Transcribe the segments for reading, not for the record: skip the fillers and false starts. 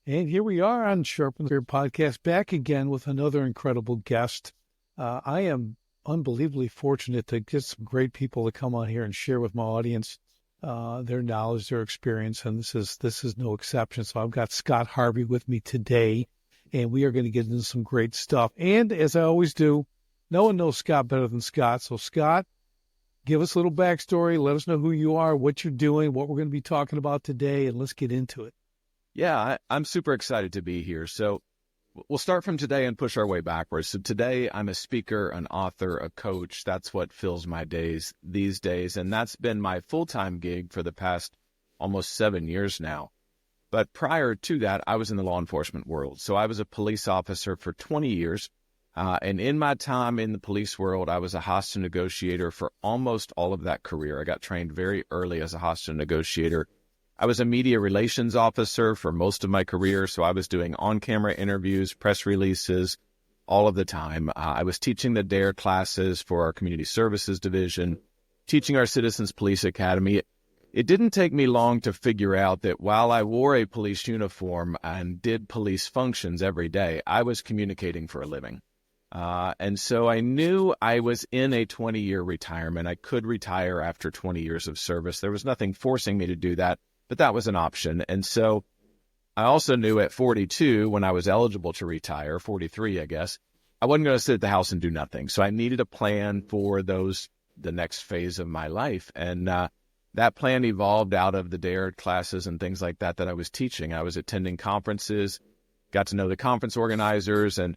And here we are on Sharpen the Career Podcast, back again with another incredible guest. I am unbelievably fortunate to get some great people to come on here and share with my audience their knowledge, their experience, and this is no exception. So I've got Scott Harvey with me today, and we are going to get into some great stuff. And as I always do, no one knows Scott better than Scott. So Scott, give us a little backstory. Let us know who you are, what you're doing, what we're going to be talking about today, and let's get into it. Yeah, I'm super excited to be here. So we'll start from today and push our way backwards. So today I'm a speaker, an author, a coach. That's what fills my days these days. And that's been my full-time gig for the past almost 7 years now. But prior to that, I was in the law enforcement world. So I was a police officer for 20 years. And in my time in the police world, I was a hostage negotiator for almost all of that career. I got trained very early as a hostage negotiator. I was a media relations officer for most of my career, so I was doing on-camera interviews, press releases, all of the time. I was teaching the DARE classes for our community services division, teaching our Citizens Police Academy. It didn't take me long to figure out that while I wore a police uniform and did police functions every day, I was communicating for a living. And so I knew I was in a 20-year retirement. I could retire after 20 years of service. There was nothing forcing me to do that, but that was an option. And so I also knew at 42, when I was eligible to retire, 43, I guess, I wasn't going to sit at the house and do nothing. So I needed a plan for the next phase of my life. And that plan evolved out of the DARE classes and things like that I was teaching. I was attending conferences, got to know the conference organizers, and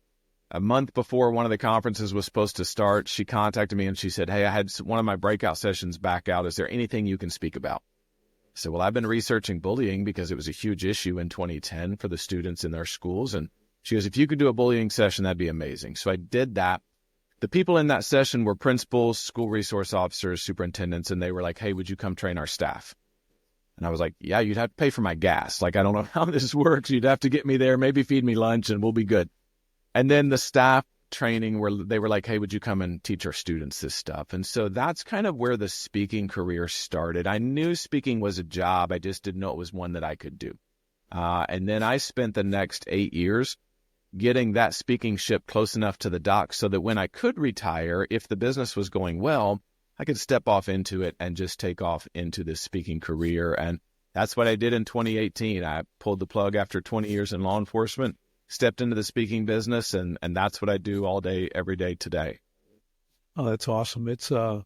a month before one of the conferences was supposed to start, she contacted me and she said, "Hey, I had one of my breakout sessions back out. Is there anything you can speak about?" I said, "Well, I've been researching bullying because it was a huge issue in 2010 for the students in their schools." And she goes, "If you could do a bullying session, that'd be amazing." So I did that. The people in that session were principals, school resource officers, superintendents, and they were like, "Hey, would you come train our staff?" And I was like, "Yeah, you'd have to pay for my gas. Like, I don't know how this works. You'd have to get me there, maybe feed me lunch, and we'll be good." And then the staff training they were like, "Hey, would you come and teach our students this stuff?" And so that's kind of where the speaking career started. I knew speaking was a job. I just didn't know it was one that I could do. And then I spent the next 8 years getting that speaking ship close enough to the dock so that when I could retire, if the business was going well, I could step off into it and just take off into this speaking career. And that's what I did in 2018. I pulled the plug after 20 years in law enforcement, stepped into the speaking business, and that's what I do all day, every day today. Oh, that's awesome. It's that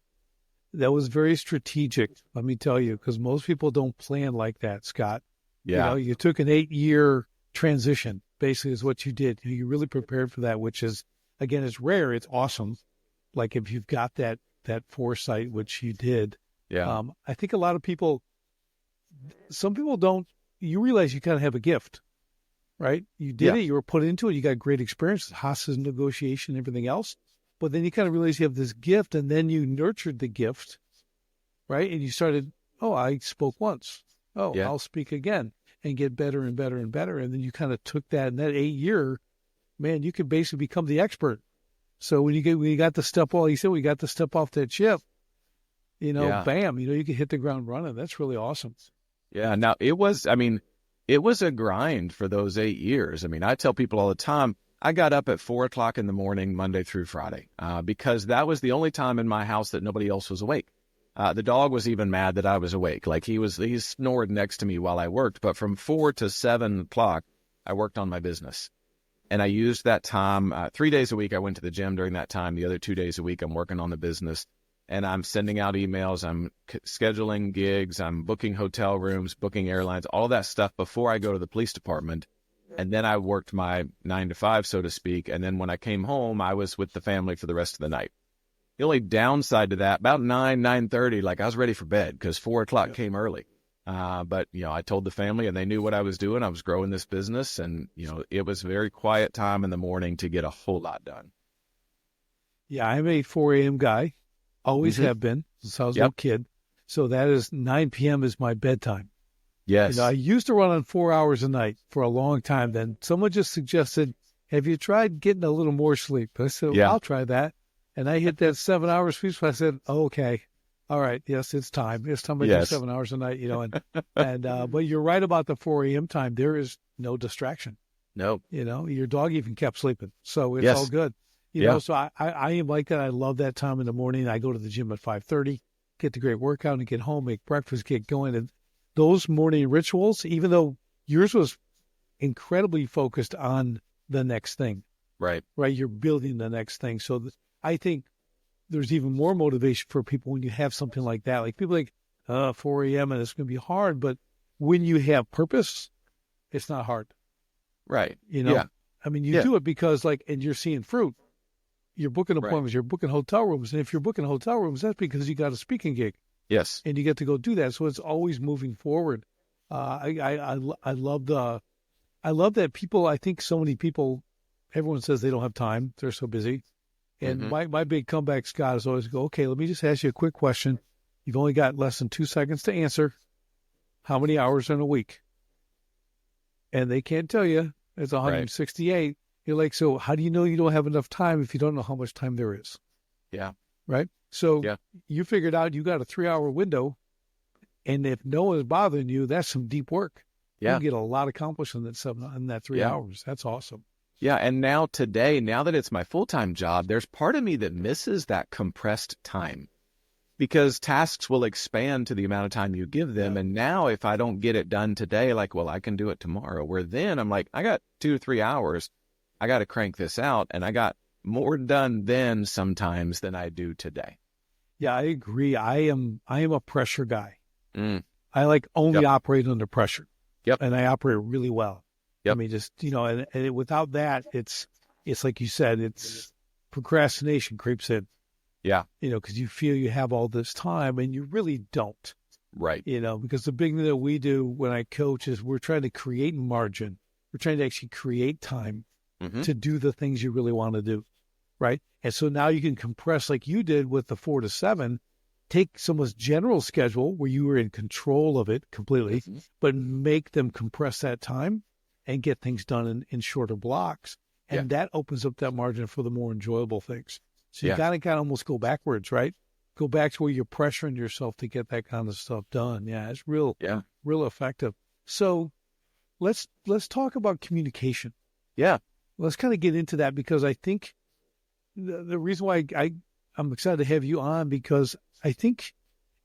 was very strategic, let me tell you, because most people don't plan like that, Scott. Yeah. You took an 8-year transition, basically, is what you did. You really prepared for that, which is, again, it's rare. It's awesome. Like if you've got that foresight, which you did. Yeah. I think a lot of people, some people don't, you realize you kind of have a gift. Right? You did it. You were put into it. You got great experience, hostage negotiation, everything else. But then you kind of realize you have this gift, and then you nurtured the gift, right? And you started, I spoke once. I'll speak again and get better and better and better. And then you kind of took that, in that 8-year, man, you could basically become the expert. So when you got to step off, you said we got to step off that ship, bam, you could hit the ground running. That's really awesome. Yeah. Now it was a grind for those 8 years. I mean, I tell people all the time, I got up at 4:00 in the morning, Monday through Friday, because that was the only time in my house that nobody else was awake. The dog was even mad that I was awake. Like he snored next to me while I worked, but from 4 to 7:00, I worked on my business. And I used that time, 3 days a week. I went to the gym during that time. The other 2 days a week, I'm working on the business. And I'm sending out emails, I'm scheduling gigs, I'm booking hotel rooms, booking airlines, all that stuff before I go to the police department. And then I worked my 9 to 5, so to speak. And then when I came home, I was with the family for the rest of the night. The only downside to that, about 9:30, like I was ready for bed because 4:00 came early. But, I told the family and they knew what I was doing. I was growing this business and, it was a very quiet time in the morning to get a whole lot done. Yeah, I'm a 4 a.m. guy. Always have been since I was a little kid. So that is 9 p.m. is my bedtime. Yes. I used to run on 4 hours a night for a long time. Then someone just suggested, have you tried getting a little more sleep? I said, I'll try that. And I hit that 7 hours sleep. So I said, okay, all right, yes, it's time. It's time I do Yes. 7 hours a night, but you're right about the 4 a.m. time. There is no distraction. No. Your dog even kept sleeping. So it's Yes. all good. Yeah. So I am like that. I love that time in the morning. I go to the gym at 5:30, get the great workout and get home, make breakfast, get going. And those morning rituals, even though yours was incredibly focused on the next thing, Right. right? You're building the next thing. So I think there's even more motivation for people when you have something like that. Like people like 4 a.m. and it's going to be hard. But when you have purpose, it's not hard. Right. Yeah. I mean, you Yeah. do it because and you're seeing fruit. You're booking appointments, You're booking hotel rooms. And if you're booking hotel rooms, that's because you got a speaking gig. Yes. And you get to go do that. So it's always moving forward. I love that people, I think so many people, everyone says they don't have time. They're so busy. And my big comeback, Scott, is always go, okay, let me just ask you a quick question. You've only got less than 2 seconds to answer. How many hours in a week? And they can't tell you. It's 168. Right. You're like, so how do you know you don't have enough time if you don't know how much time there is? Yeah. Right? So you figured out you got a 3-hour window, and if no one is bothering you, that's some deep work. Yeah. You get a lot accomplished in that 3 hours. That's awesome. Yeah. And now that it's my full-time job, there's part of me that misses that compressed time because tasks will expand to the amount of time you give them. Yeah. And now if I don't get it done today, I can do it tomorrow. Where then I'm like, I got 2 or 3 hours. I got to crank this out. And I got more done then sometimes than I do today. Yeah, I agree. I am a pressure guy. I only operate under pressure. Yep. And I operate really well. Yep. I mean, just, and without that, it's like you said, it's procrastination creeps in. Yeah. Because you feel you have all this time and you really don't. Right. Because the big thing that we do when I coach is we're trying to create margin. We're trying to actually create time to do the things you really want to do. Right. And so now you can compress like you did with the 4 to 7, take someone's general schedule where you were in control of it completely, but make them compress that time and get things done in shorter blocks. And that opens up that margin for the more enjoyable things. So you got to kind of almost go backwards, right? Go back to where you're pressuring yourself to get that kind of stuff done. Yeah, it's real effective. So let's talk about communication. Yeah. Let's kind of get into that because I think the reason why I'm excited to have you on because I think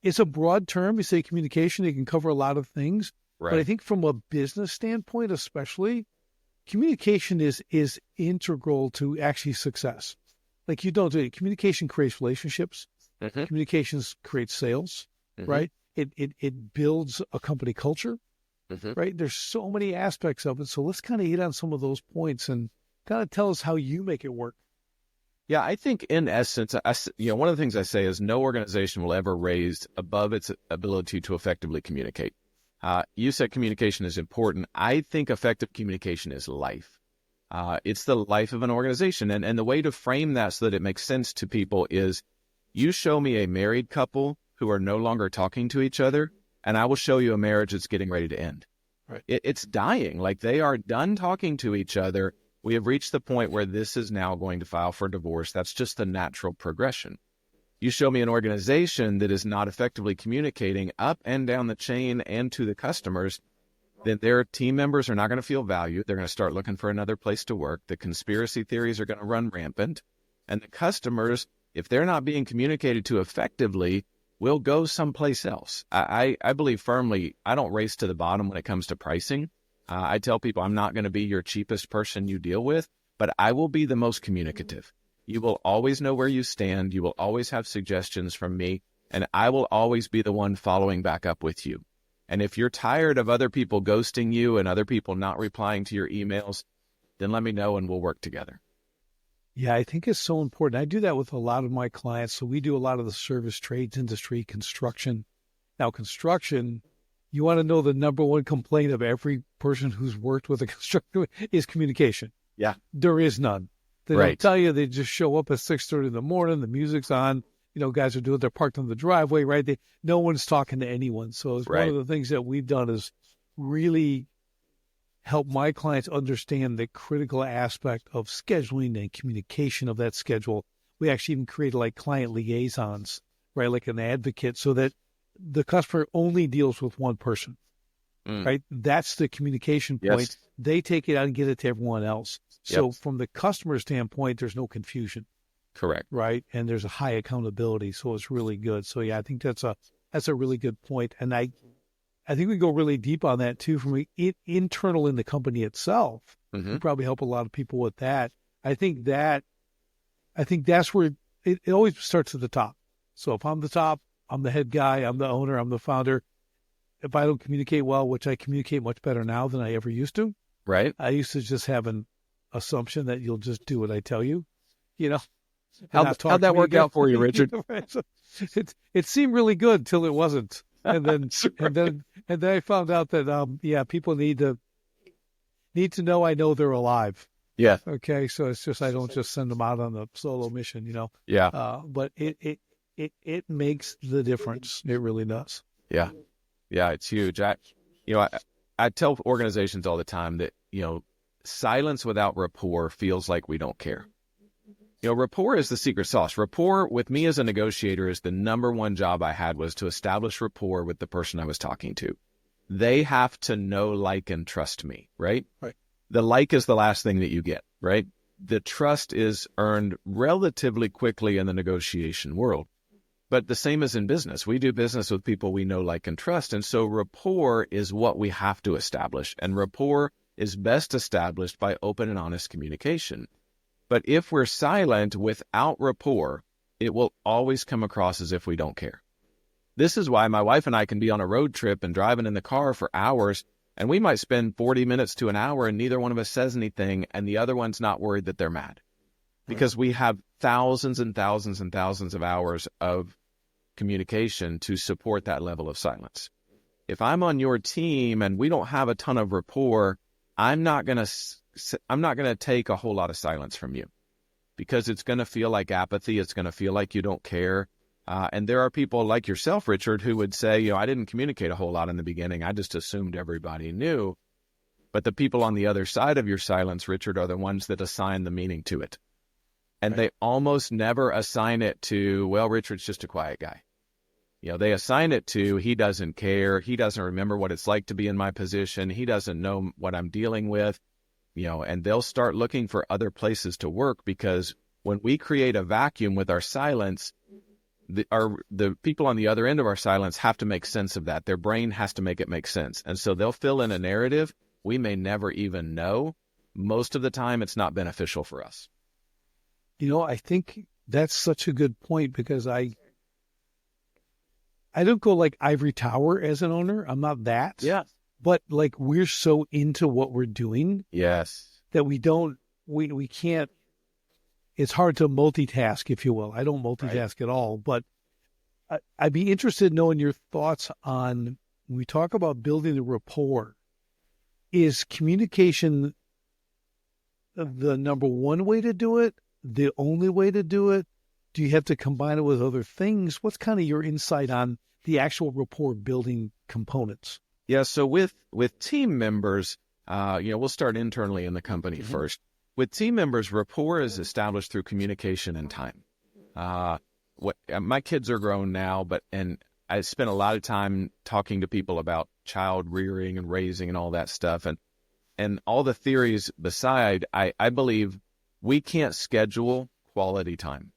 it's a broad term. You say communication, it can cover a lot of things. Right. But I think from a business standpoint, especially, communication is integral to actually success. Like you don't do it. Communication creates relationships. Communications creates sales, right? It builds a company culture, right? There's so many aspects of it. So let's kind of hit on some of those points and kind of tell us how you make it work. Yeah, I think in essence, one of the things I say is no organization will ever raise above its ability to effectively communicate. You said communication is important. I think effective communication is life. It's the life of an organization. And the way to frame that so that it makes sense to people is you show me a married couple who are no longer talking to each other, and I will show you a marriage that's getting ready to end. Right. It's dying. Like they are done talking to each other. We have reached the point where this is now going to file for divorce. That's just the natural progression. You show me an organization that is not effectively communicating up and down the chain and to the customers, then their team members are not going to feel valued. They're going to start looking for another place to work. The conspiracy theories are going to run rampant. And the customers, if they're not being communicated to effectively, will go someplace else. I believe firmly, I don't race to the bottom when it comes to pricing. I tell people I'm not going to be your cheapest person you deal with, but I will be the most communicative. You will always know where you stand. You will always have suggestions from me, and I will always be the one following back up with you. And if you're tired of other people ghosting you and other people not replying to your emails, then let me know and we'll work together. Yeah, I think it's so important. I do that with a lot of my clients. So we do a lot of the service trades industry, construction. Now, construction, you want to know the number one complaint of every person who's worked with a construction is communication. Yeah. There is none. They don't tell you. They just show up at 6:30 in the morning. The music's on. Guys are they're parked on the driveway, right? No one's talking to anyone. So it's one of the things that we've done is really help my clients understand the critical aspect of scheduling and communication of that schedule. We actually even created like client liaisons right? Like an advocate, so that the customer only deals with one person, right? That's the communication point. Yes. They take it out and get it to everyone else. So Yep. from the customer standpoint, there's no confusion, Correct. right? And there's a high accountability. So it's really good. So yeah, I think that's a really good point. And I think we go really deep on that too, from internal in the company itself. We probably help a lot of people with that. I think that's where it always starts at the top. So if I'm the top, I'm the head guy, I'm the owner, I'm the founder. If I don't communicate well, which I communicate much better now than I ever used to. Right. I used to just have an assumption that you'll just do what I tell you, How'd that work out for you, Richard? So it seemed really good till it wasn't. And then, and then I found out that, people need to know I know they're alive. Yeah. Okay. So it's just, I don't just send them out on a solo mission, Yeah. but it makes the difference. It really does. Yeah. Yeah. It's huge. I tell organizations all the time that, silence without rapport feels like we don't care. Rapport is the secret sauce. Rapport with me as a negotiator is the number one job I had, was to establish rapport with the person I was talking to. They have to know, like, and trust me, right? Right. The like is the last thing that you get, right? The trust is earned relatively quickly in the negotiation world. But the same as in business. We do business with people we know, like, and trust. And so rapport is what we have to establish. And rapport is best established by open and honest communication. But if we're silent without rapport, it will always come across as if we don't care. This is why my wife and I can be on a road trip and driving in the car for hours, and we might spend 40 minutes to an hour and neither one of us says anything, and the other one's not worried that they're mad. Because we have thousands and thousands and thousands of hours of communication to support that level of silence. If I'm on your team and we don't have a ton of rapport, I'm not going to take a whole lot of silence from you, because it's going to feel like apathy. It's going to feel like you don't care. And there are people like yourself, Richard, who would say, I didn't communicate a whole lot in the beginning. I just assumed everybody knew. But the people on the other side of your silence, Richard, are the ones that assign the meaning to it. And They almost never assign it to, well, Richard's just a quiet guy. They assign it to, he doesn't care. He doesn't remember what it's like to be in my position. He doesn't know what I'm dealing with. And they'll start looking for other places to work, because when we create a vacuum with our silence, the people on the other end of our silence have to make sense of that. Their brain has to make it make sense. And so they'll fill in a narrative we may never even know. Most of the time, it's not beneficial for us. I think that's such a good point, because I don't go like ivory tower as an owner. I'm not that. Yeah. But like, we're so into what we're doing. Yes. That we can't, it's hard to multitask, if you will. I don't multitask at all, but I'd be interested in knowing your thoughts on, when we talk about building the rapport, is communication the number one way to do it? The only way to do it? Do you have to combine it with other things? What's kind of your insight on the actual rapport building components? Yeah. So with team members, we'll start internally in the company first. With team members, rapport is established through communication and time. My kids are grown now, and I spent a lot of time talking to people about child rearing and raising and all that stuff. And all the theories beside, I believe we can't schedule quality time.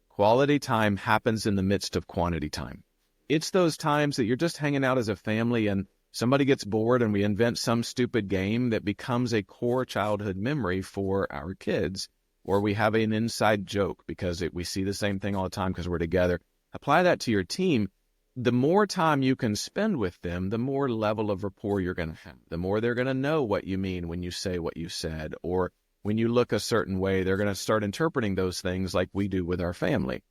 Quality time happens in the midst of quantity time. It's those times that you're just hanging out as a family and somebody gets bored and we invent some stupid game that becomes a core childhood memory for our kids, or we have an inside joke because we see the same thing all the time because we're together. Apply that to your team. The more time you can spend with them, the more level of rapport you're going to have. The more they're going to know what you mean when you say what you said, or when you look a certain way, they're going to start interpreting those things like we do with our family.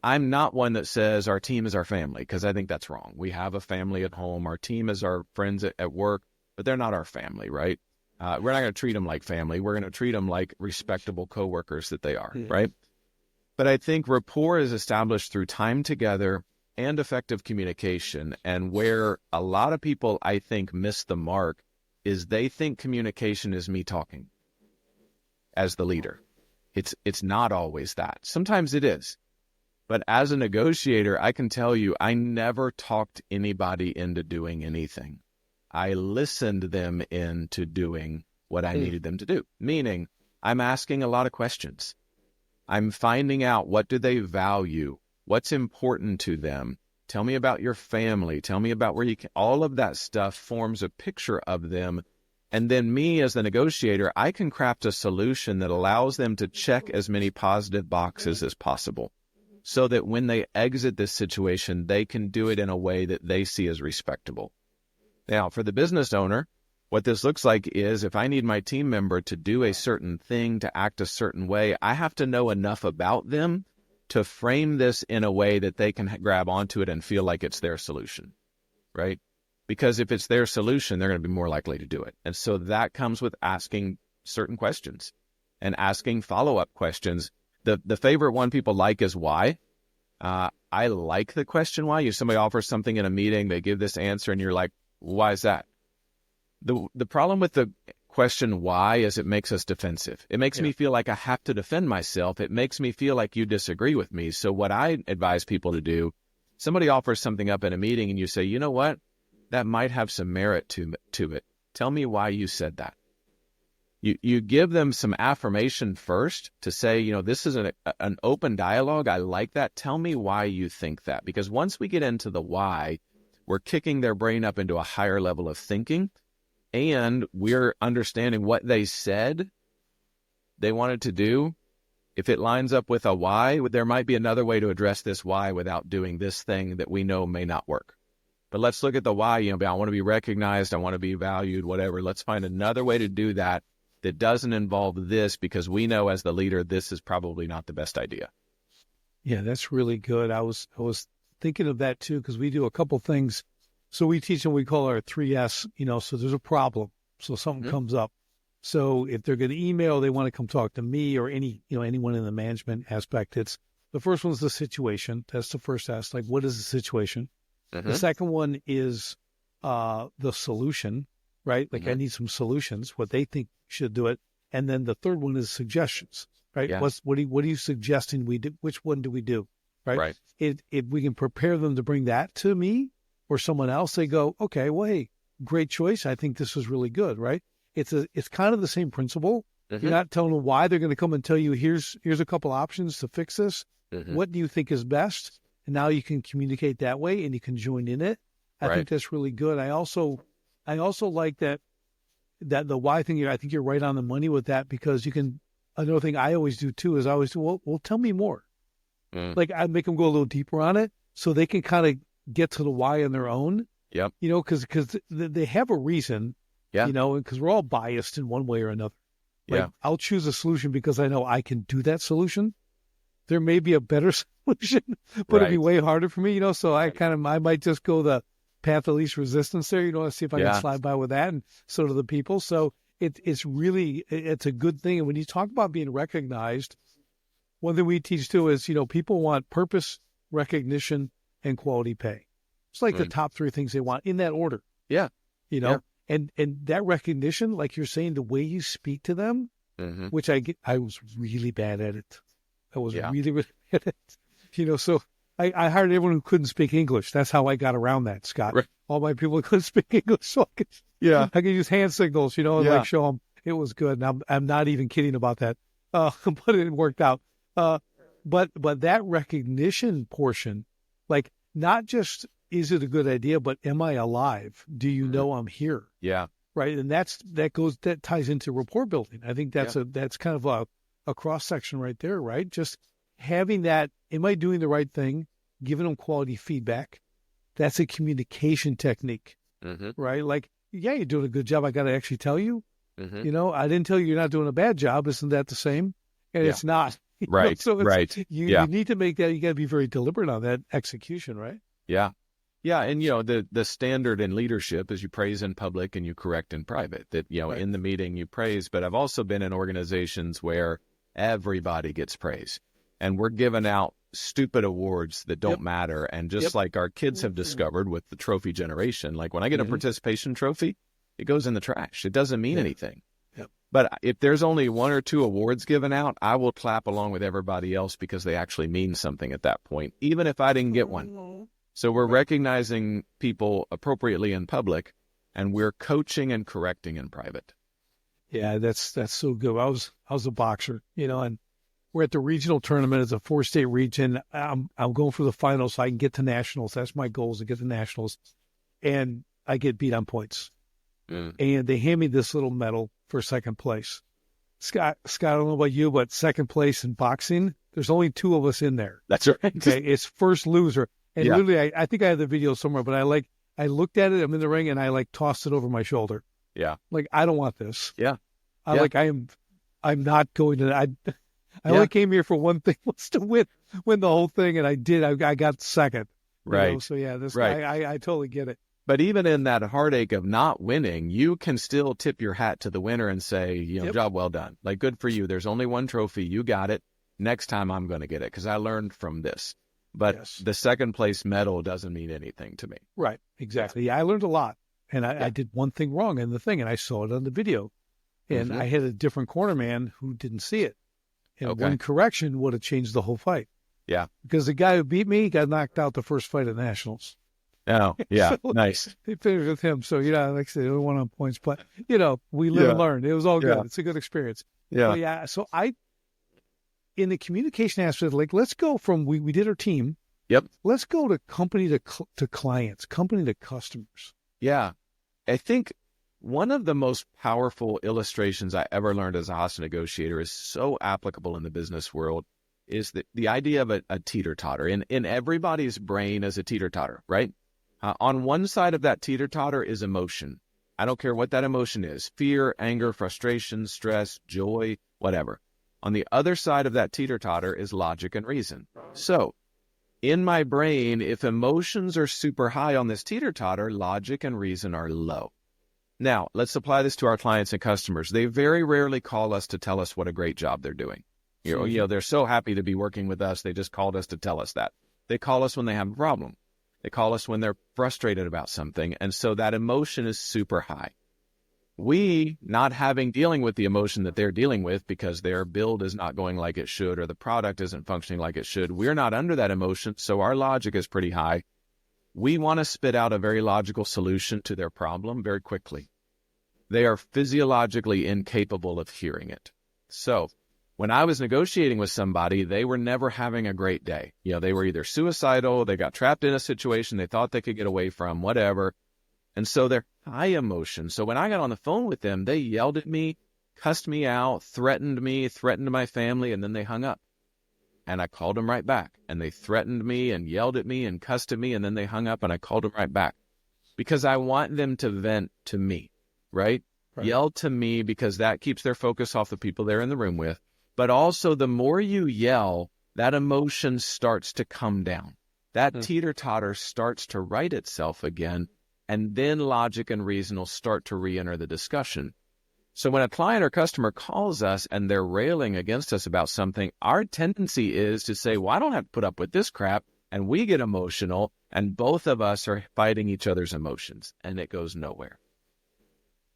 I'm not one that says our team is our family, because I think that's wrong. We have a family at home. Our team is our friends at work, but they're not our family, right? We're not going to treat them like family. We're going to treat them like respectable coworkers that they are, right? But I think rapport is established through time together and effective communication. And where a lot of people, I think, miss the mark is they think communication is me talking as the leader. It's not always that. Sometimes it is. But as a negotiator, I can tell you, I never talked anybody into doing anything. I listened them into doing what I needed them to do, meaning I'm asking a lot of questions. I'm finding out, what do they value? What's important to them? Tell me about your family. Tell me about where you can. All of that stuff forms a picture of them. And then me as the negotiator, I can craft a solution that allows them to check as many positive boxes as possible, so that when they exit this situation, they can do it in a way that they see as respectable. Now, for the business owner, what this looks like is, if I need my team member to do a certain thing, to act a certain way, I have to know enough about them to frame this in a way that they can grab onto it and feel like it's their solution, right? Because if it's their solution, they're going to be more likely to do it. And so that comes with asking certain questions and asking follow-up questions. The favorite one people like is why. I like the question why. Somebody offers something in a meeting, they give this answer, and you're like, why is that? The problem with the question why is it makes us defensive. It makes me feel like I have to defend myself. It makes me feel like you disagree with me. So what I advise people to do, somebody offers something up in a meeting and you say, you know what? That might have some merit to it. Tell me why you said that. You give them some affirmation first to say, this is an open dialogue. I like that. Tell me why you think that. Because once we get into the why, we're kicking their brain up into a higher level of thinking, and we're understanding what they said they wanted to do. If it lines up with a why, there might be another way to address this why without doing this thing that we know may not work. But let's look at the why. I want to be recognized. I want to be valued, whatever. Let's find another way to do that doesn't involve this, because we know as the leader, this is probably not the best idea. Yeah, that's really good. I was thinking of that too, because we do a couple things. So we teach them, we call our 3S, so there's a problem. So something comes up. So if they're going to email, they want to come talk to me or anyone in the management aspect. It's the first one's the situation. That's the first ask. Like, what is the situation? The second one is the solution, right? Like, I need some solutions, what they think should do it. And then the third one is suggestions, right? Yeah. What are you suggesting we do? Which one do we do? Right. If we can prepare them to bring that to me or someone else, they go, okay, well, hey, great choice. I think this is really good, right? It's kind of the same principle. You're not telling them why. They're going to come and tell you, here's a couple options to fix this. What do you think is best? And now you can communicate that way and you can join in it. I think that's really good. I also like that the why thing. I think you're right on the money with that, because another thing I always do too is well, tell me more. Like, I make them go a little deeper on it so they can kind of get to the why on their own. Yep. Because they have a reason. Yeah. Because we're all biased in one way or another. Like, I'll choose a solution because I know I can do that solution. There may be a better solution, but it'd be way harder for me, So I might just go the path of least resistance there, see if I can slide by with that, and so do the people. So it's a good thing. And when you talk about being recognized, one thing we teach too is, people want purpose, recognition, and quality pay. It's like the top three things they want in that order. Yeah. And that recognition, like you're saying, the way you speak to them, which I was really bad at it. I was really, really bad at it. So I hired everyone who couldn't speak English. That's how I got around that, Scott. Right. All my people couldn't speak English, so I could use hand signals, and like show them it was good. And I'm not even kidding about that, but it worked out. But that recognition portion, like, not just is it a good idea, but am I alive? Do you know I'm here? Yeah. Right. And that ties into rapport building. I think that's kind of a cross section right there, right? Just having that, am I doing the right thing? Giving them quality feedback. That's a communication technique, right? Like, you're doing a good job. I got to actually tell you, I didn't tell you you're not doing a bad job. Isn't that the same? And it's not. Right. So you need to make that, you got to be very deliberate on that execution, right? Yeah. Yeah. And, the standard in leadership is you praise in public and you correct in private. That, in the meeting you praise. But I've also been in organizations where everybody gets praise. And we're giving out stupid awards that don't matter. And just like our kids have discovered with the trophy generation, like when I get a participation trophy, it goes in the trash. It doesn't mean anything. But if there's only 1 or 2 awards given out, I will clap along with everybody else because they actually mean something at that point, even if I didn't get one. So we're recognizing people appropriately in public, and we're coaching and correcting in private. Yeah, that's so good. I was a boxer, and we're at the regional tournament. It's a 4-state region. I'm going for the finals so I can get to nationals. That's my goal, is to get to nationals. And I get beat on points. And they hand me this little medal for second place. Scott, I don't know about you, but second place in boxing, there's only 2 of us in there. That's right. Okay, it's first loser. And literally, I think I have the video somewhere, but I looked at it, I'm in the ring, and I tossed it over my shoulder. Yeah. I don't want this. Yeah. I'm not going to, I only came here for one thing, was to win the whole thing, and I did. I got second. Right. So yeah, right. I totally get it. But even in that heartache of not winning, you can still tip your hat to the winner and say, job well done. Good for you. There's only one trophy. You got it. Next time I'm going to get it because I learned from this. But the second place medal doesn't mean anything to me. Right. Exactly. Yeah, I learned a lot. And I did one thing wrong in the thing, and I saw it on the video. And I had a different corner man who didn't see it. And one correction would have changed the whole fight. Yeah. Because the guy who beat me got knocked out the first fight at Nationals. Oh, yeah. So nice. They finished with him. So, like I said, only won on points. But, we live and learn. It was all good. It's a good experience. Yeah. So in the communication aspect, let's go from, we did our team. Yep. Let's go to company to clients, company to customers. Yeah. I think one of the most powerful illustrations I ever learned as a hostage negotiator is so applicable in the business world is the idea of a teeter-totter. In everybody's brain is a teeter-totter, right? On one side of that teeter-totter is emotion. I don't care what that emotion is, fear, anger, frustration, stress, joy, whatever. On the other side of that teeter-totter is logic and reason. So in my brain, if emotions are super high on this teeter-totter, logic and reason are low. Now, let's apply this to our clients and customers. They very rarely call us to tell us what a great job they're doing. They're so happy to be working with us. They just called us to tell us that. They call us when they have a problem. They call us when they're frustrated about something. And so that emotion is super high. We, not dealing with the emotion that they're dealing with because their build is not going like it should or the product isn't functioning like it should, we're not under that emotion, so our logic is pretty high. We want to spit out a very logical solution to their problem very quickly. They are physiologically incapable of hearing it. So when I was negotiating with somebody, they were never having a great day. They were either suicidal, they got trapped in a situation they thought they could get away from, whatever. And so they're high emotion. So when I got on the phone with them, they yelled at me, cussed me out, threatened my family, and then they hung up. And I called them right back. And they threatened me and yelled at me and cussed at me, and then they hung up, and I called them right back. Because I want them to vent to me, right? Yell to me because that keeps their focus off the people they're in the room with. But also, the more you yell, that emotion starts to come down. That teeter-totter starts to right itself again, and then logic and reason will start to re-enter the discussion. So when a client or customer calls us and they're railing against us about something, our tendency is to say, well, I don't have to put up with this crap, and we get emotional, and both of us are fighting each other's emotions, and it goes nowhere.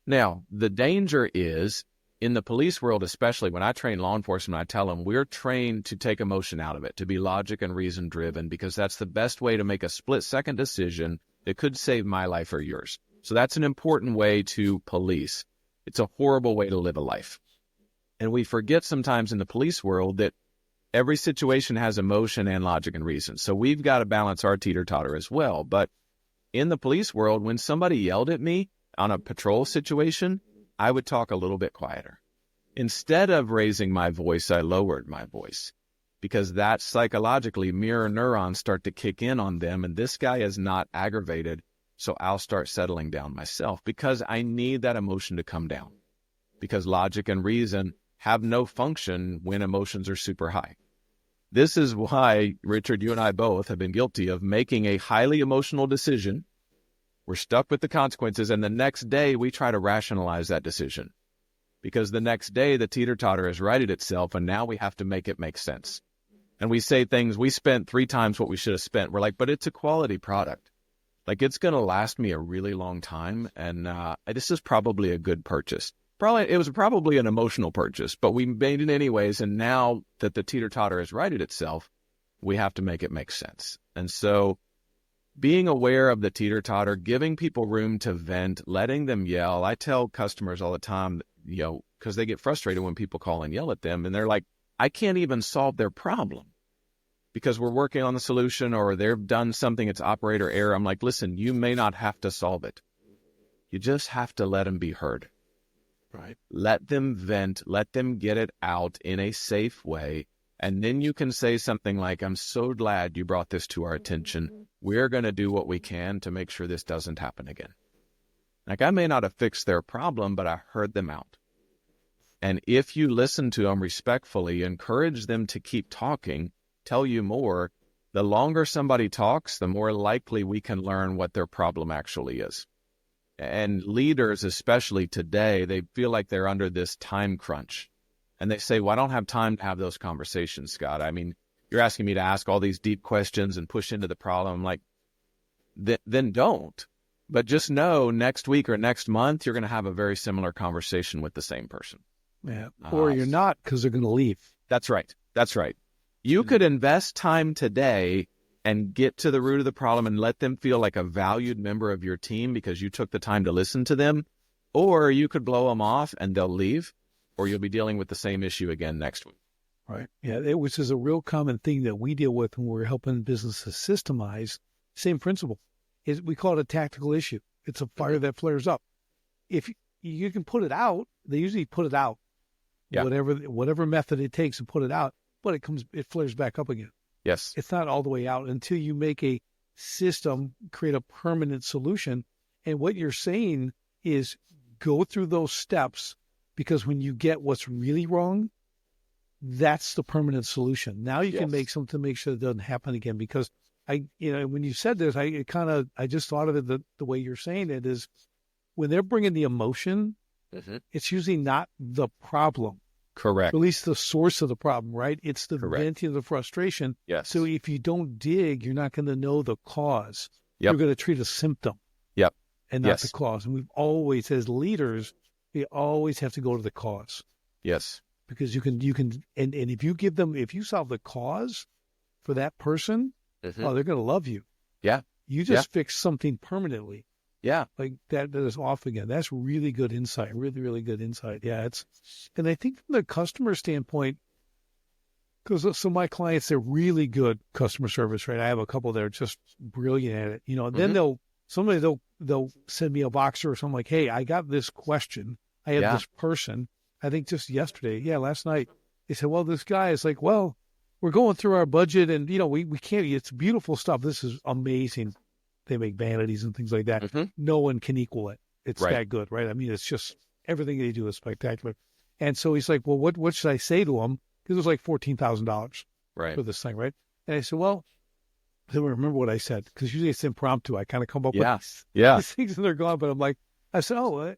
Now, the danger is, in the police world especially, when I train law enforcement, I tell them we're trained to take emotion out of it, to be logic and reason driven, because that's the best way to make a split-second decision that could save my life or yours. So that's an important way to police. It's a horrible way to live a life. And we forget sometimes in the police world that every situation has emotion and logic and reason. So we've got to balance our teeter-totter as well. But in the police world, when somebody yelled at me on a patrol situation, I would talk a little bit quieter. Instead of raising my voice, I lowered my voice, because that psychologically mirror neurons start to kick in on them, and this guy is not aggravated, so I'll start settling down myself because I need that emotion to come down, because logic and reason have no function when emotions are super high. This is why, Richard, you and I both have been guilty of making a highly emotional decision. We're stuck with the consequences, and the next day we try to rationalize that decision, because the next day the teeter-totter has righted itself, and now we have to make it make sense. And we say things, we spent 3 times what we should have spent. We're like, but it's a quality product. It's going to last me a really long time, and this is probably a good purchase. It was probably an emotional purchase, but we made it anyways. And now that the teeter-totter has righted itself, we have to make it make sense. And so being aware of the teeter-totter, giving people room to vent, letting them yell. I tell customers all the time, because they get frustrated when people call and yell at them, and they're like, I can't even solve their problem because we're working on the solution or they've done something, it's operator error. I'm like, listen, you may not have to solve it. You just have to let them be heard. Right. Let them vent, let them get it out in a safe way. And then you can say something like, I'm so glad you brought this to our attention. We're going to do what we can to make sure this doesn't happen again. Like, I may not have fixed their problem, but I heard them out. And if you listen to them respectfully, encourage them to keep talking, tell you more, the longer somebody talks, the more likely we can learn what their problem actually is. And leaders, especially today, they feel like they're under this time crunch. And they say, well, I don't have time to have those conversations, Scott. I mean, you're asking me to ask all these deep questions and push into the problem. I'm like, then don't. But just know next week or next month, you're going to have a very similar conversation with the same person. Yeah. Or you're not, because they're going to leave. That's right. That's right. You could invest time today and get to the root of the problem and let them feel like a valued member of your team because you took the time to listen to them. Or you could blow them off and they'll leave, or you'll be dealing with the same issue again next week. Right. Yeah, which is a real common thing that we deal with when we're helping businesses systemize. Same principle. We call it a tactical issue. It's a fire that flares up. If you can put it out, they usually put it out. Yeah. Whatever method it takes to put it out, but it flares back up again. Yes. It's not all the way out until you make a system, create a permanent solution. And what you're saying is go through those steps, because when you get what's really wrong, that's the permanent solution. Now you can make something to make sure it doesn't happen again. Because when you said this, I just thought of it the way you're saying it is, when they're bringing the emotion, it's usually not the problem. Correct. At least the source of the problem, right? It's the venting of the frustration. Yes. So if you don't dig, you're not going to know the cause. Yep. You're going to treat a symptom. Yep. And not the cause. And we've always, as leaders, we always have to go to the cause. Yes. Because you can, and if you solve the cause for that person, they're going to love you. Yeah. You just fix something permanently. Yeah. Like that is off again. That's really good insight. Really, really good insight. Yeah. And I think from the customer standpoint, because some of my clients, they're really good customer service, right? I have a couple that are just brilliant at it, and then they'll send me a Voxer or something like, hey, I got this question. I have this person, I think just yesterday. Last night. They said, well, this guy is like, well, we're going through our budget and, we can't, it's beautiful stuff. This is amazing. They make vanities and things like that. No one can equal it. It's that good, right? I mean, it's just everything they do is spectacular. And so he's like, well, what should I say to him? Because it was like $14,000 for this thing, right? And I said, well, I don't remember what I said, because usually it's impromptu. I kind of come up with these things and they're gone. But I'm like, I said, well,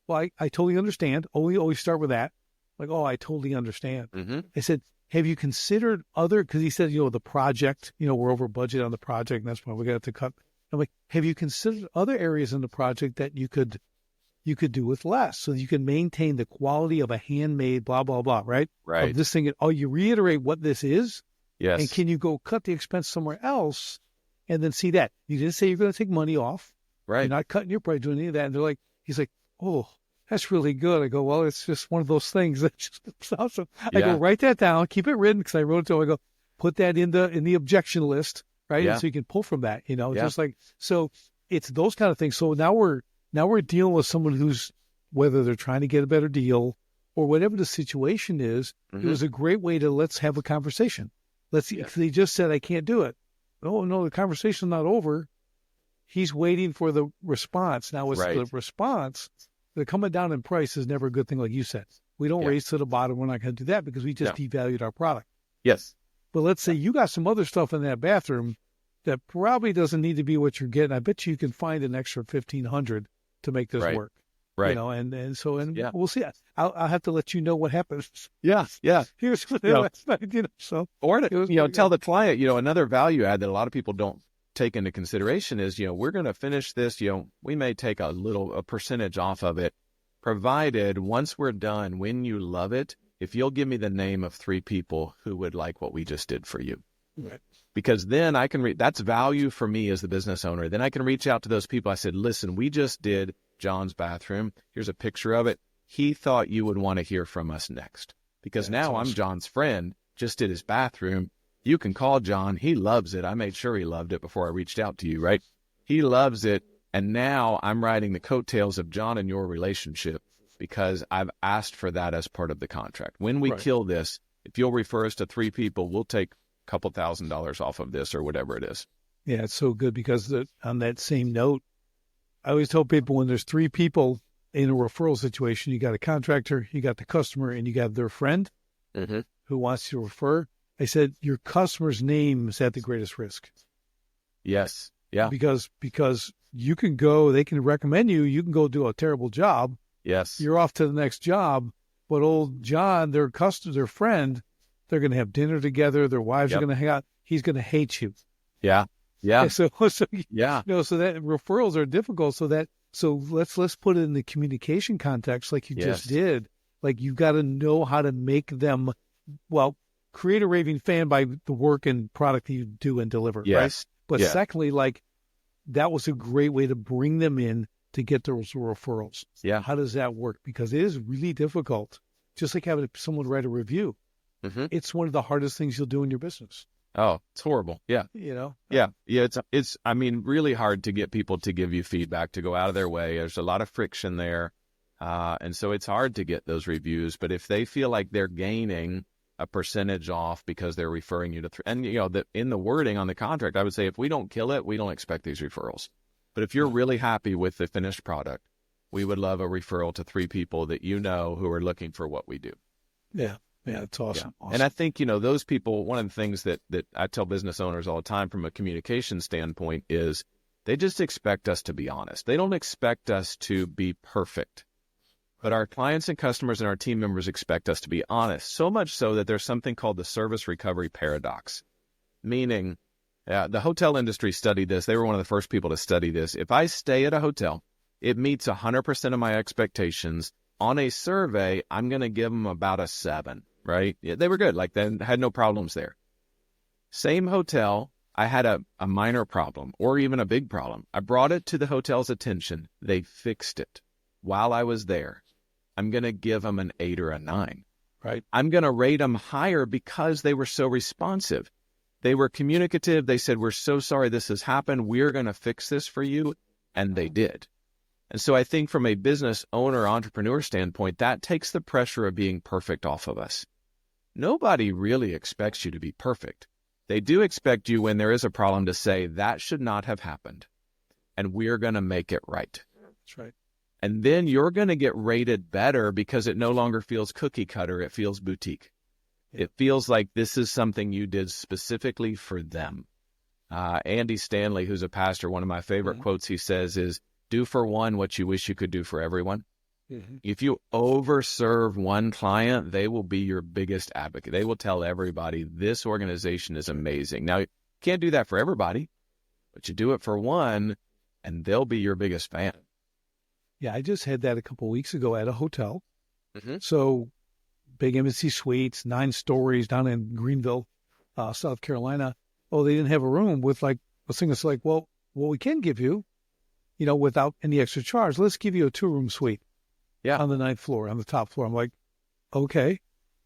I totally understand. Always start with that. Like, I totally understand. I said, have you considered because he said, the project, we're over budget on the project, and that's why we're going to have to cut. I'm like, have you considered other areas in the project that you could do with less, so you can maintain the quality of a handmade blah, blah, blah, right? Right. Of this thing. You reiterate what this is. Yes. And can you go cut the expense somewhere else and then see that? You didn't say you're going to take money off. Right. You're not cutting your price, doing any of that. And he's like, oh, that's really good. I go, well, it's just one of those things that just awesome. I go, write that down, keep it written, because I wrote it to him. I go, put that in the objection list, right? Yeah. And so you can pull from that, just like, so it's those kind of things. So now we're dealing with someone who's, whether they're trying to get a better deal or whatever the situation is, it was a great way to, let's have a conversation. Let's see, they just said, I can't do it. Oh, no, the conversation's not over. He's waiting for the response. Now it's the response. The coming down in price is never a good thing, like you said. We don't raise to the bottom. We're not going to do that because we just devalued our product. Yes. But let's say you got some other stuff in that bathroom that probably doesn't need to be what you're getting. I bet you can find an extra $1,500 to make this work. Right. We'll see. I'll have to let you know what happens. Yeah. Yeah. Here's what so. Or tell the client, another value add that a lot of people don't take into consideration is, we're going to finish this, we may take a percentage off of it, provided once we're done, when you love it, if you'll give me the name of 3 people who would like what we just did for you. Right. Because then I can that's value for me as the business owner. Then I can reach out to those people. I said, listen, we just did John's bathroom. Here's a picture of it. He thought you would want to hear from us next. Because now I'm John's friend, just did his bathroom. You can call John. He loves it. I made sure he loved it before I reached out to you, right? He loves it. And now I'm riding the coattails of John and your relationship because I've asked for that as part of the contract. When we kill this, if you'll refer us to 3 people, we'll take a couple $1,000s off of this or whatever it is. Yeah, it's so good because on that same note, I always tell people when there's 3 people in a referral situation, you got a contractor, you got the customer, and you got their friend who wants to refer. I said, your customer's name is at the greatest risk. Yes. Yeah. Because you can go, they can recommend you, you can go do a terrible job. Yes. You're off to the next job. But old John, their customer, their friend, they're going to have dinner together. Their wives are going to hang out. He's going to hate you. Yeah. Yeah. And so yeah. So that referrals are difficult. So let's put it in the communication context, like you just did. Like you got to know how to make them, create a raving fan by the work and product you do and deliver. Yes. Right? But secondly, like that was a great way to bring them in to get those referrals. Yeah. How does that work? Because it is really difficult. Just like having someone write a review. It's one of the hardest things you'll do in your business. Oh, it's horrible. Yeah. Yeah. It's really hard to get people to give you feedback, to go out of their way. There's a lot of friction there. And so it's hard to get those reviews, but if they feel like they're gaining a percentage off because they're referring you to, in the wording on the contract, I would say, if we don't kill it, we don't expect these referrals. But if you're really happy with the finished product, we would love a referral to 3 people that who are looking for what we do. Yeah. Yeah, it's awesome. Yeah. And I think, those people, one of the things that I tell business owners all the time from a communication standpoint is they just expect us to be honest. They don't expect us to be perfect. But our clients and customers and our team members expect us to be honest, so much so that there's something called the service recovery paradox, meaning the hotel industry studied this. They were one of the first people to study this. If I stay at a hotel, it meets 100% of my expectations. On a survey, I'm going to give them about a 7, right? Yeah, they were good. Like they had no problems there. Same hotel, I had a minor problem or even a big problem. I brought it to the hotel's attention. They fixed it while I was there. I'm going to give them an 8 or a 9, right? I'm going to rate them higher because they were so responsive. They were communicative. They said, we're so sorry this has happened. We're going to fix this for you. And they did. And so I think from a business owner, entrepreneur standpoint, that takes the pressure of being perfect off of us. Nobody really expects you to be perfect. They do expect you when there is a problem to say, that should not have happened. And we're going to make it right. That's right. And then you're going to get rated better because it no longer feels cookie cutter. It feels boutique. Yeah. It feels like this is something you did specifically for them. Andy Stanley, who's a pastor, one of my favorite quotes he says is, do for one what you wish you could do for everyone. If you overserve one client, they will be your biggest advocate. They will tell everybody, this organization is amazing. Now, you can't do that for everybody, but you do it for one, and they'll be your biggest fan. Yeah, I just had that a couple of weeks ago at a hotel. So big embassy suites, 9 stories down in Greenville, South Carolina. Oh, they didn't have a room with like a thing that's like, well, what we can give you, without any extra charge, let's give you a 2-room suite. Yeah. On the 9th floor, on the top floor. I'm like, okay.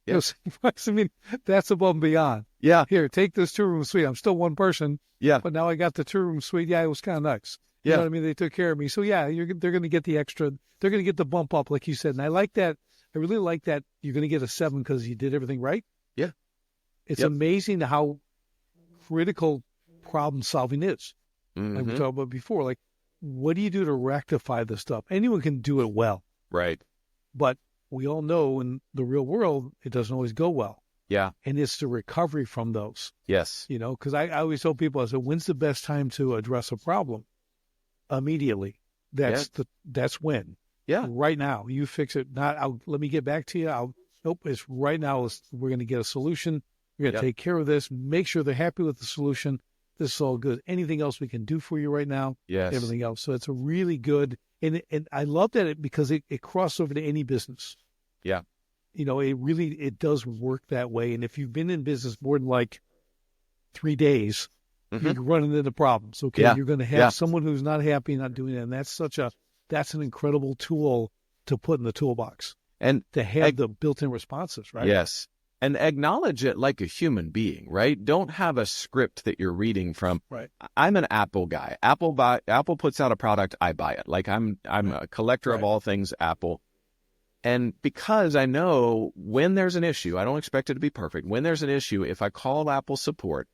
Yes. I mean, that's above and beyond. Yeah. Here, take this 2-room suite. I'm still one person. Yeah. But now I got the 2-room suite. Yeah, it was kind of nice. You know what I mean? They took care of me. So yeah, they're going to get the extra, they're going to get the bump up, like you said. And I like that. I really like that you're going to get a 7 because you did everything right. Yeah. It's amazing how critical problem solving is. Like we talked about before. Like, what do you do to rectify this stuff? Anyone can do it well. Right. But we all know in the real world, it doesn't always go well. Yeah. And it's the recovery from those. Yes. Because I always tell people, I said, when's the best time to address a problem? Immediately. That's when. Yeah. Right now. You fix it. Let me get back to you. Nope. It's right now. We're going to get a solution. We're going to take care of this. Make sure they're happy with the solution. This is all good. Anything else we can do for you right now? Yes. Everything else. So it's a really good, And I love that because it crosses over to any business. Yeah. It does work that way. And if you've been in business more than like 3 days, you're running into problems. Okay. Yeah. You're going to have someone who's not happy, not doing it. And that's an incredible tool to put in the toolbox And to have the built-in responses, right? Yes. And acknowledge it like a human being, right? Don't have a script that you're reading from. Right. I'm an Apple guy. Apple puts out a product, I buy it. Like I'm a collector of all things Apple. And because I know when there's an issue, I don't expect it to be perfect. When there's an issue, if I call Apple support,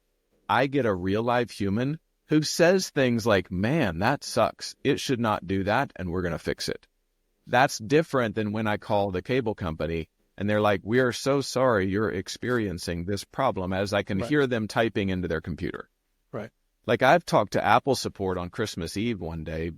I get a real live human who says things like, man, that sucks. It should not do that, and we're going to fix it. That's different than when I call the cable company and they're like, we are so sorry you're experiencing this problem, as I can hear them typing into their computer. Right. Like I've talked to Apple support on Christmas Eve one day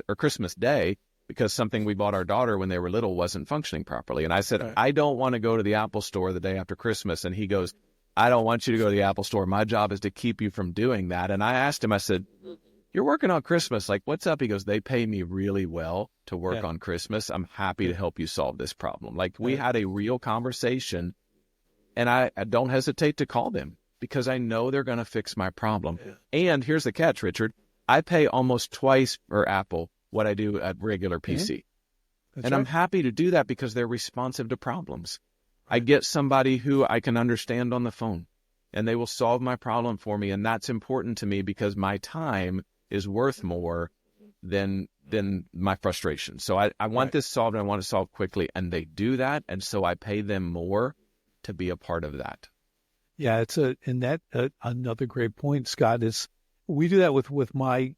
or Christmas Day, because something we bought our daughter when they were little wasn't functioning properly. And I said, I don't want to go to the Apple store the day after Christmas. And he goes, I don't want you to go to the Apple store. My job is to keep you from doing that. And I asked him, I said, you're working on Christmas. Like, what's up? He goes, they pay me really well to work on Christmas. I'm happy to help you solve this problem. Like we had a real conversation, and I don't hesitate to call them because I know they're going to fix my problem. And here's the catch, Richard. I pay almost twice for Apple what I do at regular PC. And I'm happy to do that because they're responsive to problems. I get somebody who I can understand on the phone, and they will solve my problem for me. And that's important to me because my time is worth more than my frustration. So I want this solved, and I want to solve quickly, and they do that. And so I pay them more to be a part of that. Yeah, another great point, Scott, is we do that with my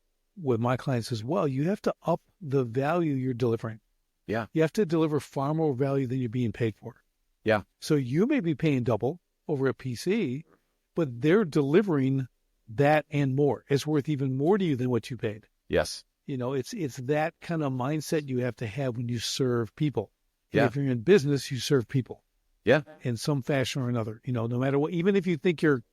clients as well. You have to up the value you're delivering. Yeah. You have to deliver far more value than you're being paid for. Yeah. So you may be paying double over a PC, but they're delivering that and more. It's worth even more to you than what you paid. Yes. It's that kind of mindset you have to have when you serve people. And Yeah. if you're in business, you serve people. Yeah. In some fashion or another. No matter what, even if you think you're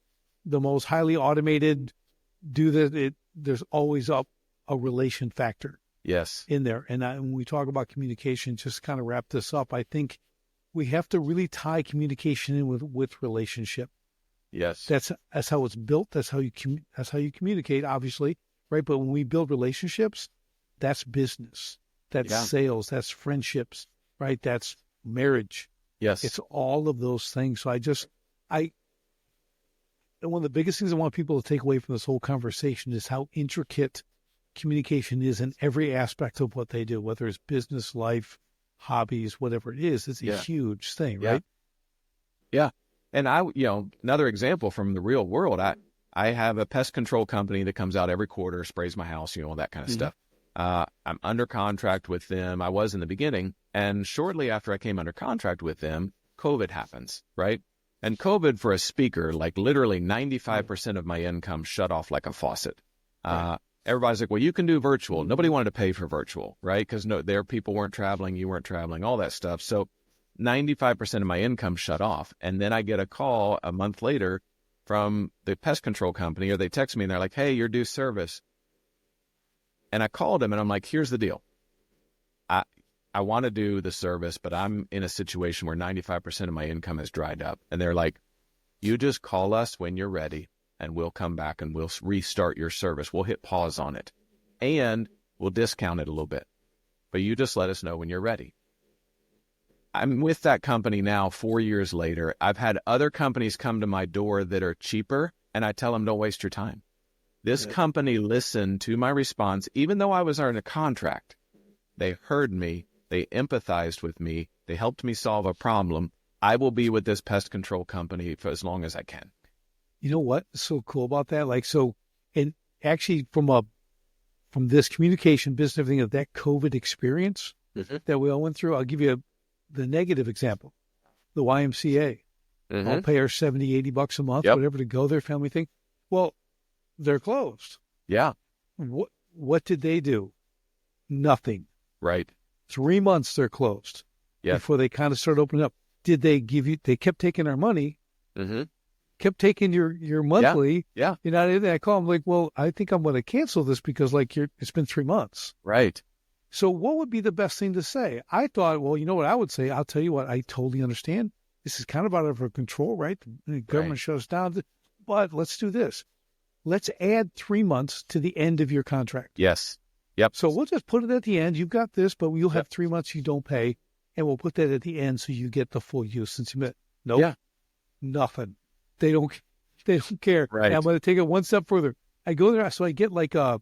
the most highly automated, there's always a relation factor. Yes. In there. And when we talk about communication, just kind of wrap this up, I think we have to really tie communication in with relationship. Yes. That's how it's built. That's how you communicate, obviously, right? But when we build relationships, that's business. That's sales. That's friendships, right? That's marriage. Yes. It's all of those things. So and one of the biggest things I want people to take away from this whole conversation is how intricate communication is in every aspect of what they do, whether it's business, life, hobbies, whatever it is. It's a huge thing, right? Yeah. And another example from the real world, I have a pest control company that comes out every quarter, sprays my house, all that kind of stuff. I'm under contract with them. I was in the beginning. And shortly after I came under contract with them, COVID happens, right? And COVID for a speaker, like literally 95% of my income shut off like a faucet. Everybody's like, well, you can do virtual. Nobody wanted to pay for virtual, right? Because their people weren't traveling, you weren't traveling, all that stuff. So 95% of my income shut off. And then I get a call a month later from the pest control company, or they text me and they're like, hey, you're due service. And I called them and I'm like, here's the deal. I want to do the service, but I'm in a situation where 95% of my income has dried up. And they're like, you just call us when you're ready and we'll come back and we'll restart your service. We'll hit pause on it and we'll discount it a little bit, but you just let us know when you're ready. I'm with that company now 4 years later. I've had other companies come to my door that are cheaper, and I tell them, don't waste your time. This company listened to my response, even though I was under a contract. They heard me. They empathized with me. They helped me solve a problem. I will be with this pest control company for as long as I can. You know what's so cool about that? And actually from this communication business, everything of that COVID experience that we all went through, I'll give you the negative example, the YMCA. I'll pay her $70, $80 a month, whatever, to go there, family thing. Well, they're closed. Yeah. What did they do? Nothing. Right. 3 months they're closed before they kind of started opening up. Did they give you, they kept taking our money, kept taking your monthly. Yeah. I call them like, well, I think I'm going to cancel this because it's been 3 months. Right. So what would be the best thing to say? I thought, well, you know what I would say? I'll tell you what, I totally understand. This is kind of out of our control, right? The government shuts down. But let's do this. Let's add 3 months to the end of your contract. Yes. Yep. So we'll just put it at the end. You've got this, but you'll have 3 months you don't pay. And we'll put that at the end so you get the full use since you met. Nope. Yeah. Nothing. They don't care. Right. And I'm going to take it one step further. I go there, so I get like a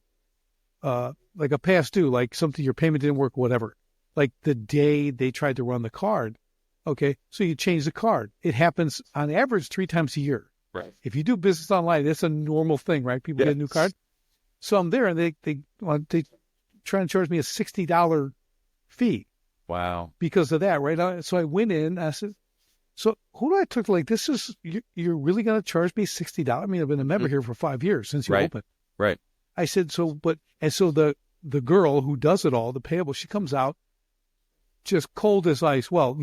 past due, like something your payment didn't work, whatever. Like the day they tried to run the card. Okay. So you change the card. It happens on average 3 times a year. Right. If you do business online, that's a normal thing, right? People get a new card. So I'm there and they try and charge me a $60 fee. Wow. Because of that, right? So I went in, I said, so who do I talk to? Like, you're really going to charge me $60? I mean, I've been a member here for 5 years since you opened. Right. I said, so the girl who does it all, the payable, she comes out just cold as ice. Well,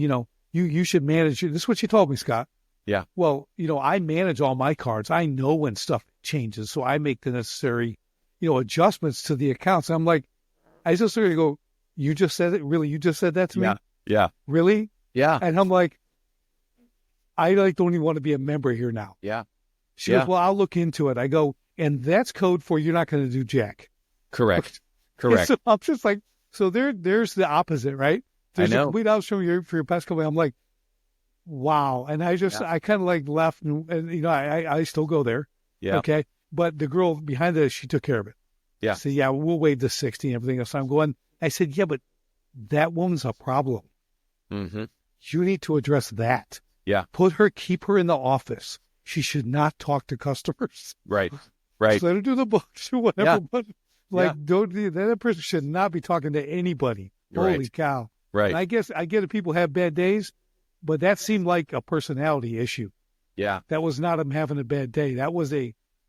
you should manage it. This is what she told me, Scott. Yeah. Well, I manage all my cards. I know when stuff changes, so I make the necessary, adjustments to the accounts. I'm like, I just sort of go, you just said it? Really? You just said that to me? Yeah. Really? Yeah. And I'm like, I don't even want to be a member here now. Yeah. She goes, well, I'll look into it. I go, and that's code for you're not going to do jack. Correct. So I'm just like, so there's the opposite, right? There's I know. a complete opposite for your past company. I'm like, wow. And I kind of like left and I still go there. Yeah. Okay. But the girl behind us, she took care of it. Yeah. So yeah, we'll waive the 60 and everything else. I'm going, I said, yeah, but that woman's a problem. Mm-hmm. You need to address that. Yeah. Keep her in the office. She should not talk to customers. Right. Right. Just let her do the books or whatever. Yeah. But that person should not be talking to anybody. Right. Holy cow. Right. And I guess I get it. People have bad days, but that seemed like a personality issue. Yeah. That was not him having a bad day.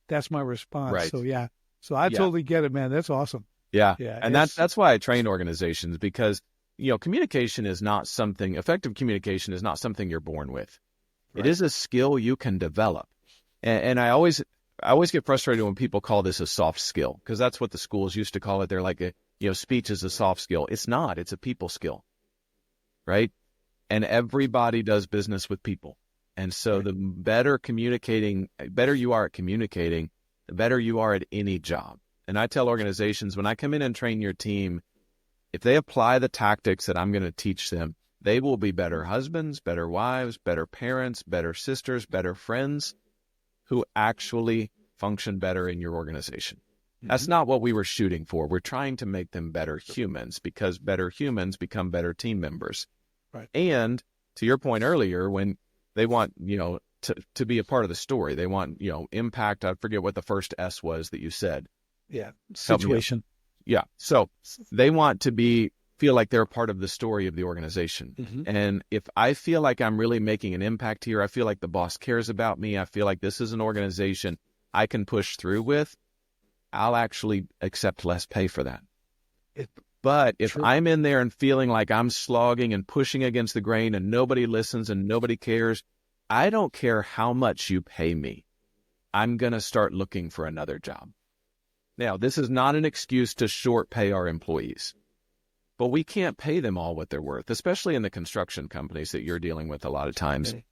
That's my response. Right. So yeah. So I totally get it, man. That's awesome. Yeah. Yeah. And that's why I train organizations because, communication is not something, effective communication is not something you're born with. Right. It is a skill you can develop. And I always get frustrated when people call this a soft skill because that's what the schools used to call it. They're like, speech is a soft skill. It's not. It's a people skill. Right. And everybody does business with people. And so the better you are at communicating, the better you are at any job. And I tell organizations, when I come in and train your team, if they apply the tactics that I'm going to teach them, they will be better husbands, better wives, better parents, better sisters, better friends who actually function better in your organization. Mm-hmm. That's not what we were shooting for. We're trying to make them better humans because better humans become better team members. Right. And to your point earlier, when they want, to be a part of the story, they want, impact. I forget what the first S was that you said. Yeah. Situation. Yeah. So they want to feel like they're a part of the story of the organization. Mm-hmm. And if I feel like I'm really making an impact here, I feel like the boss cares about me, I feel like this is an organization I can push through with, I'll actually accept less pay for that. But if I'm in there and feeling like I'm slogging and pushing against the grain and nobody listens and nobody cares, I don't care how much you pay me. I'm going to start looking for another job. Now, this is not an excuse to short pay our employees, but we can't pay them all what they're worth, especially in the construction companies that you're dealing with a lot of times. Okay.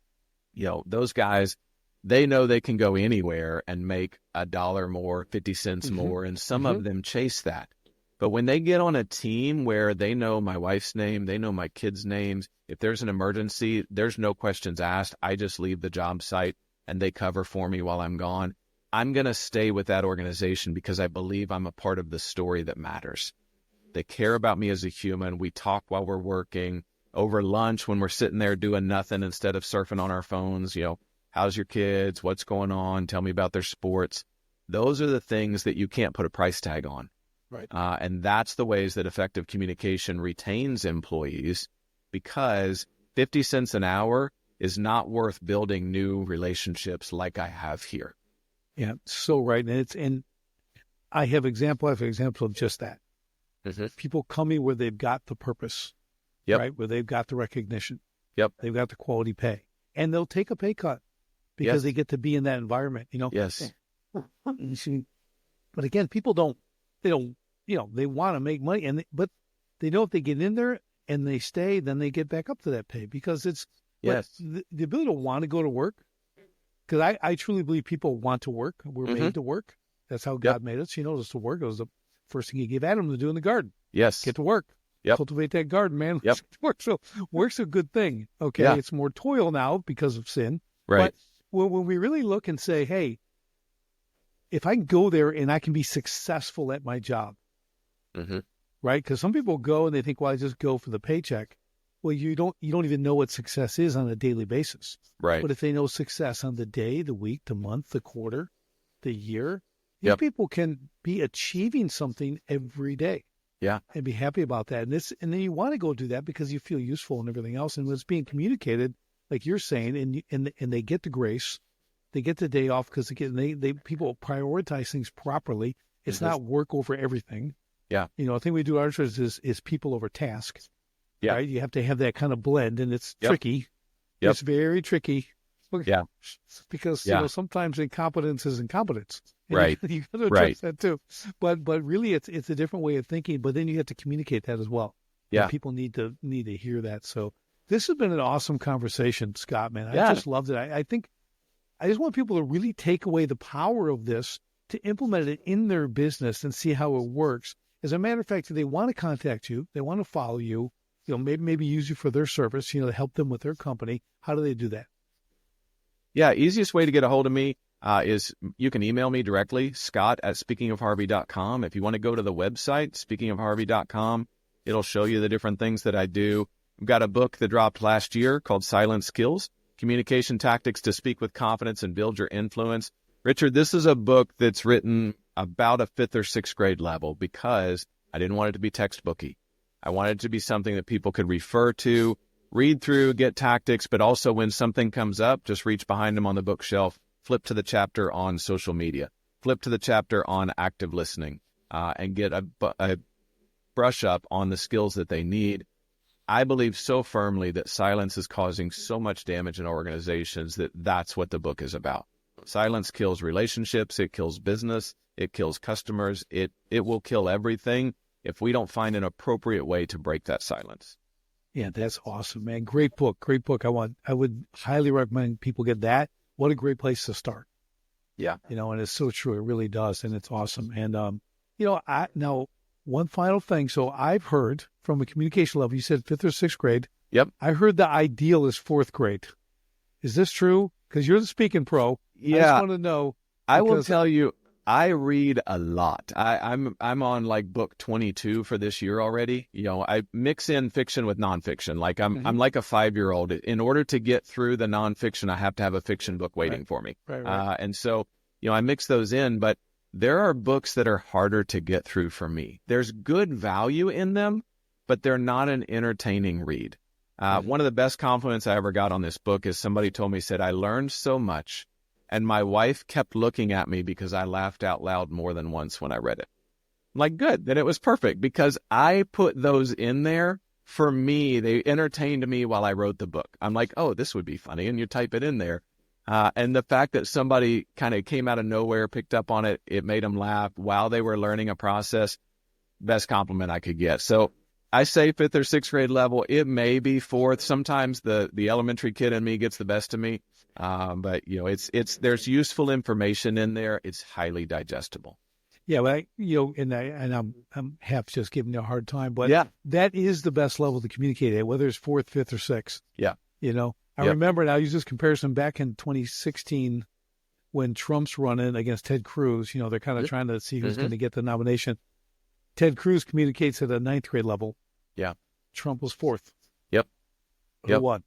Those guys, they know they can go anywhere and make $1 more, 50 cents more, and some of them chase that. But when they get on a team where they know my wife's name, they know my kids' names, if there's an emergency, there's no questions asked. I just leave the job site and they cover for me while I'm gone. I'm going to stay with that organization because I believe I'm a part of the story that matters. They care about me as a human. We talk while we're working. Over lunch when we're sitting there doing nothing instead of surfing on our phones, how's your kids? What's going on? Tell me about their sports. Those are the things that you can't put a price tag on. Right. And that's the ways that effective communication retains employees because 50 cents an hour is not worth building new relationships like I have here. Yeah, so right. And I have example after example of just that. Mm-hmm. People coming where they've got the purpose, right? Where they've got the recognition. Yep. They've got the quality pay. And they'll take a pay cut because they get to be in that environment, Yes. But again, people they want to make money, but they know if they get in there and they stay, then they get back up to that pay, because it's the ability to want to go to work. Because I truly believe people want to work. We're made to work. That's how God made us. He knows us to work. It was the first thing he gave Adam to do in the garden. Yes. Get to work. Yep. Cultivate that garden, man. Yep. Work. So work's a good thing. Okay. Yeah. It's more toil now because of sin. Right. But when we really look and say, hey, if I can go there and I can be successful at my job, right? Because some people go and they think, well, I just go for the paycheck. Well, you don't even know what success is on a daily basis. Right. But if they know success on the day, the week, the month, the quarter, the year, these people can be achieving something every day. Yeah. And be happy about that. And then you want to go do that because you feel useful and everything else. And when it's being communicated, like you're saying, and they get the grace, they get the day off, because again, they people prioritize things properly. It's not work over everything. Yeah. You know, the thing we do at our church is people over task. Yeah. Right? You have to have that kind of blend, and it's tricky. Yep. It's very tricky. Yeah. Because you know, sometimes incompetence is incompetence. And Right. You got to address that too. But really, it's a different way of thinking. But then you have to communicate that as well. Yeah. And people need to hear that. So this has been an awesome conversation, Scott. Man, I just loved it. I think I just want people to really take away the power of this, to implement it in their business and see how it works. As a matter of fact, if they want to contact you, they want to follow you, you know, maybe use you for their service, you know, to help them with their company. How do they do that? Yeah, easiest way to get a hold of me is you can email me directly, scott@speakingofharvey.com. If you want to go to the website, speakingofharvey.com, it'll show you the different things that I do. We've got a book that dropped last year called Silent Skills, Communication Tactics to Speak with Confidence and Build Your Influence. Richard, this is a book that's written about a 5th or 6th grade level, because I didn't want it to be textbooky. I wanted it to be something that people could refer to, read through, get tactics, but also when something comes up, just reach behind them on the bookshelf, flip to the chapter on social media, flip to the chapter on active listening, and get a brush up on the skills that they need. I believe so firmly that silence is causing so much damage in organizations that that's what the book is about. Silence kills relationships. It kills business. It kills customers. It will kill everything if we don't find an appropriate way to break that silence. Yeah, that's awesome, man. Great book. Great book. I would highly recommend people get that. What a great place to start. Yeah. You know, and it's so true. It really does. And it's awesome. And, you know, now one final thing. So I've heard from a communication level, you said 5th or 6th grade. Yep. I heard the ideal is 4th grade. Is this true? Because you're the speaking pro. Yeah. I just want to know. I will tell you, I read a lot. I'm on like book 22 for this year already. You know, I mix in fiction with nonfiction. Like I'm like a 5-year-old. In order to get through the nonfiction, I have to have a fiction book waiting for me. Right. And so, you know, I mix those in, but there are books that are harder to get through for me. There's good value in them, but they're not an entertaining read. One of the best compliments I ever got on this book is somebody told me, said, I learned so much, and my wife kept looking at me because I laughed out loud more than once when I read it. I'm like, good, then it was perfect, because I put those in there for me. They entertained me while I wrote the book. I'm like, oh, this would be funny, and you type it in there. And the fact that somebody kind of came out of nowhere, picked up on it, it made them laugh while they were learning a process, best compliment I could get. So I say 5th or 6th grade level. It may be 4th. Sometimes the elementary kid in me gets the best of me. But you know, there's useful information in there. It's highly digestible. Yeah, well, I'm half just giving you a hard time, but that is the best level to communicate at, whether it's 4th, 5th, or 6th. Yeah. You know, I remember, and I'll use this comparison back in 2016 when Trump's running against Ted Cruz. You know, they're kind of trying to see who's going to get the nomination. Ted Cruz communicates at a 9th grade level. Yeah. Trump was 4th. Yep. Who won?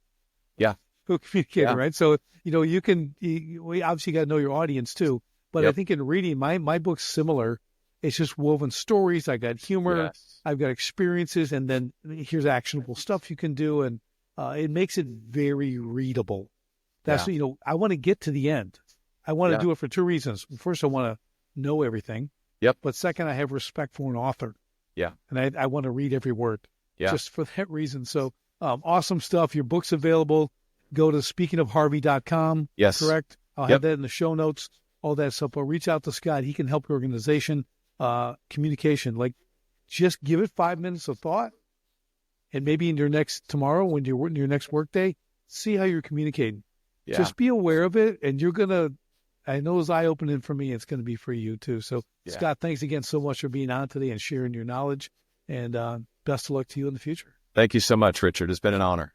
Yeah. Who communicated, right? So, you know, we obviously got to know your audience too. But I think in reading, my book's similar. It's just woven stories. I got humor. Yes. I've got experiences. And then here's actionable stuff you can do. And it makes it very readable. That's, you know, I want to get to the end. I want to do it for 2 reasons. First, I want to know everything. Yep. But second, I have respect for an author. Yeah. And I want to read every word. Yeah. Just for that reason. So awesome stuff. Your book's available. Go to speakingofharvey.com. Yes. Correct? I'll have that in the show notes, all that stuff. But reach out to Scott. He can help your organization. Communication. Like, just give it 5 minutes of thought And maybe in your next tomorrow, when you're in your next work day, see how you're communicating. Yeah. Just be aware of it, and you're gonna. I know it's eye opening for me. It's going to be for you too. So, Yeah. Scott, thanks again so much for being on today and sharing your knowledge. And best of luck to you in the future. Thank you so much, Richard. It's been an honor.